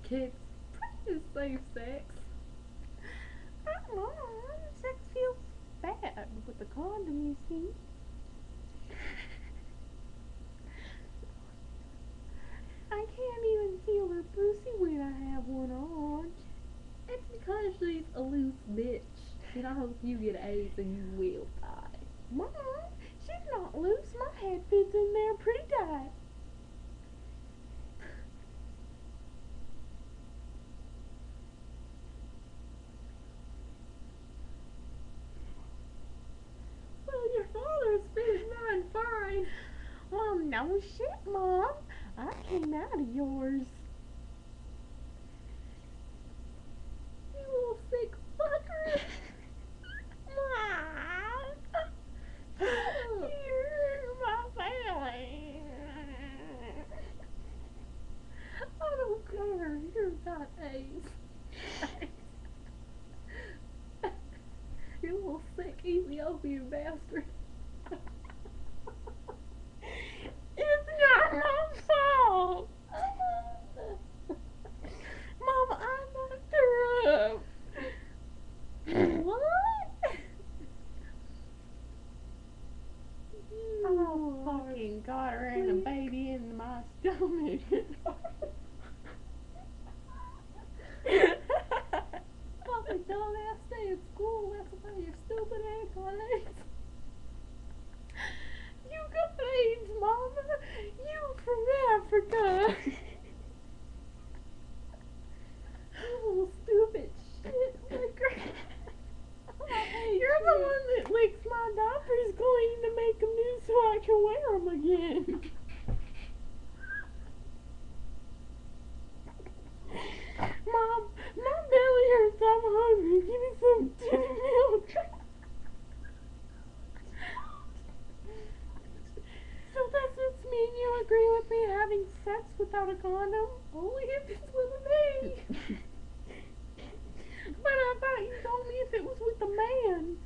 Kids, pretty safe sex. I don't know. Sex feels bad with the condom, you see. I can't even feel her pussy when I have one on. It's because she's a loose bitch. And I hope you get AIDS and you will die. Mom, she's not loose. My head fits in there pretty tight. Well, your father's fitting mine fine. Well, no shit, Mom. I came out of yours. You little sick fucker. Mom, you're my family. I don't care. You're not AIDS. You little sick Ethiopian bastard. It's not my fault. Mom, I knocked her up. What? I fucking got her and a baby in my stomach. Fucking dumbass stay at school. That's why your stupid ass got AIDS. You got AIDS, Mama. You from Africa. You little stupid shit licker. You're the one that licks my diapers clean to make them new so I can wear them again. Mom, my belly hurts. I'm hungry. Give me some titty milk. So that just mean you agree with me having sex without a condom? Only if it's with me. But I thought you told me if it was with a man.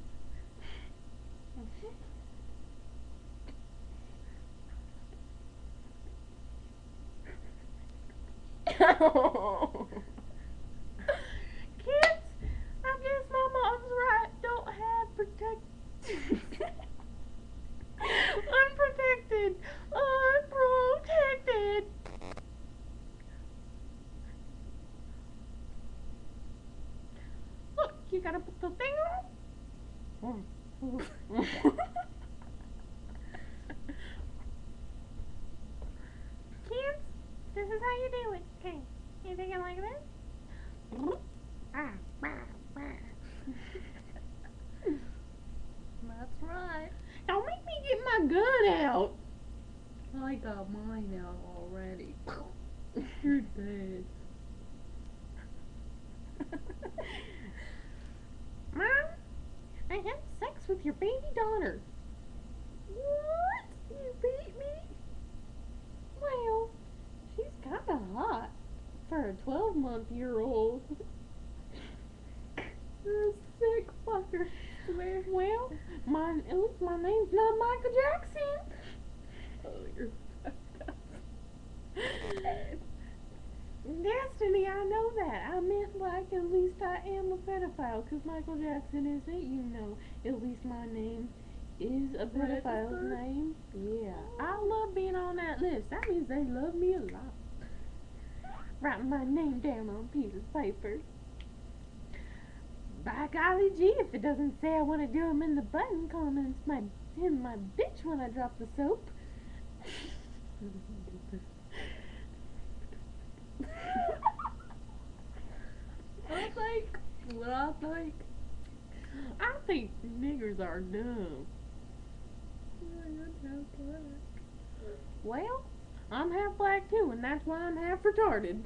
Kids, I guess my mom's right. Don't have unprotected. Unprotected. Look, you gotta put the thing on. Kids, this is how you do it. Okay, you think it like this? That's right. Don't make me get my gun out. I got mine out already. You're dead. Mom, I had sex with your baby daughter. What? You beat me? Well, she's kinda hot for a 12-month-old. You're a sick fucker. Swear. Well, at least my name's not Michael Jackson. Oh, you're fucked up. Destiny, I know that. I meant like at least I am a pedophile, 'cause Michael Jackson isn't, you know. At least my name is a pedophile's Registered? name. Yeah. I love being on that list. That means they love me a lot. Writing my name down on a piece of paper. By golly gee, if it doesn't say I want to do them in the button, calling him my bitch when I drop the soap. What I think. I think niggers are dumb. Well, I'm half black too, and that's why I'm half retarded.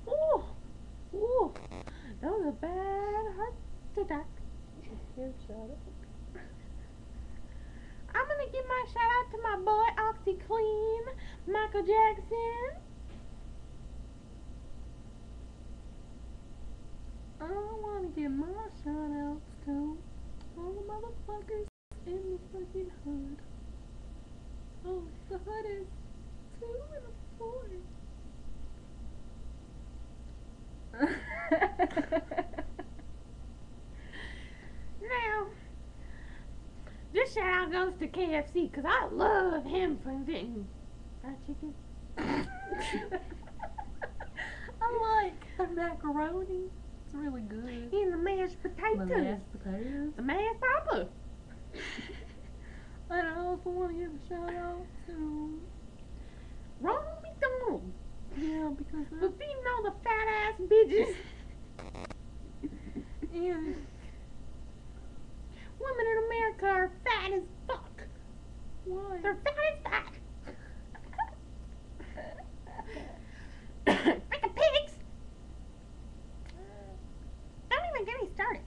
Ooh, ooh, that was a bad heart attack. Here, shut up. I'm gonna give my shout out to my boy OxyClean, Michael Jackson. I don't want give my shout outs to all the motherfuckers in the fucking hood. Oh, the hood is 2 and a 4. Now, this shout out goes to KFC because I love hamburgers and fried chicken. I like the macaroni. It's really good. And the mashed potatoes. The mashed potatoes. The mashed papa. And I also want to give a shout out to Ronald McDonald. yeah, because For feeding all the fat ass bitches. and Women in America are fat as fuck. why? They're fat as fuck. Freaking pigs. Don't even get me started.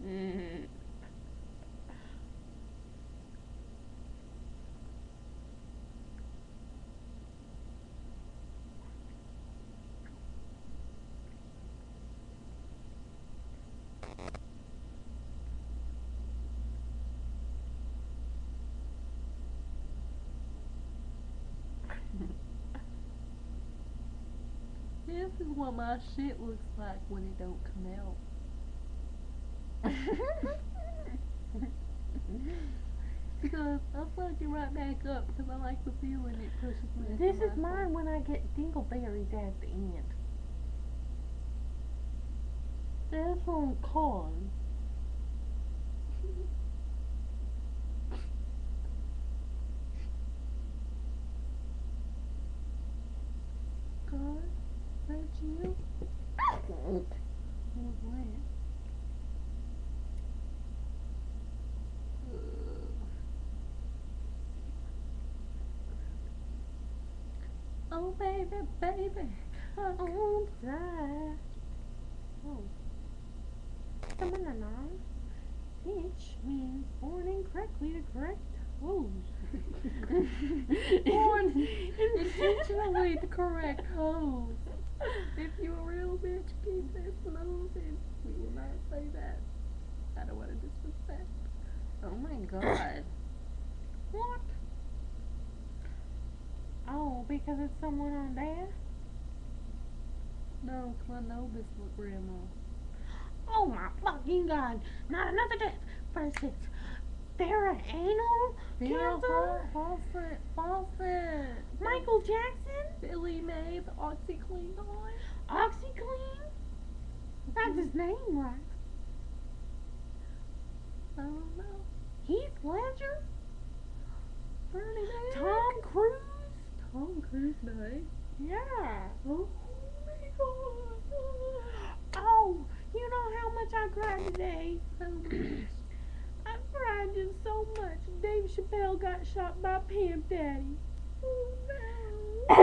Mm. This is what my shit looks like when it don't come out. Because I'll fuck it right back up because I like the feeling it pushes me. into This is my mine when I get dingleberries at the end. That's on corn. God, that's you. What was that? Oh baby, baby, On fly. Oh. Banana. Which means born incorrectly to correct hose. born intentionally the correct hose. If you a real bitch, keep this moving. We will not say that. I don't want to disrespect. Oh my god. What? Oh, because it's someone on there? No, 'cause I know this little grandma. Oh my fucking god. Not another death. First six. Farrah Anal? Cancer? Fawcett. Michael Jackson? Billy May, the OxyClean guy. OxyClean? That's his name, right? I don't know. Heath Ledger? Bernie Mac. Tom Cruise? Tom Cruise died. Yeah. Oh my god. Oh, you know how much I cried today? So much. I cried just so much. Dave Chappelle got shot by Pimp Daddy. Oh no.